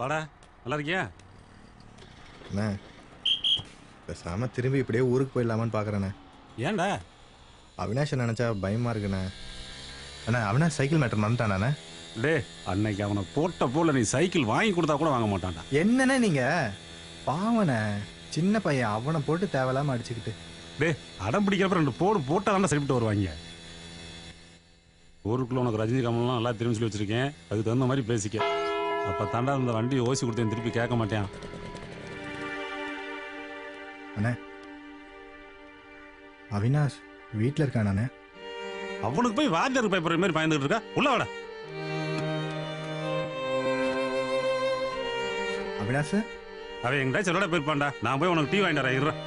வாடா, நல்லா இருக்கியா? அண்ணா பேசாம திரும்பி இப்படியே ஊருக்கு போயிடலாமான்னு பார்க்குறேண்ணே. ஏன்டா? அவினாஷை நினச்சா பயமாக இருக்குண்ணே. அண்ணா அவினாஷ் சைக்கிள் மேட்டர் மறந்துட்டானே. டே, அன்னைக்கு அவனை போட்ட போல நீ சைக்கிள் வாங்கி கொடுத்தா கூட வாங்க மாட்டான்டா. என்னண்ணே நீங்கள் பாவண்ணே, சின்ன பையன் அவனை போட்டு தேவையில்லாமல் அடிச்சுக்கிட்டு. டே, அடம் பிடிக்கிறப்ப 2 போடு போட்டால் சரிவிட்டு வருவாங்க. ஊருக்குள்ள உனக்கு ரஜினி கமல்லாம் நல்லா திரும்பி சொல்லி வச்சிருக்கேன். அதுக்கு தகுந்த மாதிரி பேசிக்க. அப்போ தாண்டா இந்த வண்டியை ஓசி கொடுத்தேன் திருப்பி கேட்க மாட்டேன். அண்ணே அவினாஷ் வீட்டில் இருக்கானே. அவனுக்கு போய் வாத்தியாருக்கு பயப்படுற மாதிரி பயந்துகிட்டு இருக்கா. உள்ள வாடா. அவினாஷ் அவன் எங்கிட்ட சொல்லட போயிருப்பான்டா. நான் போய் உனக்கு டீ வாங்கிட்டு வரேன்.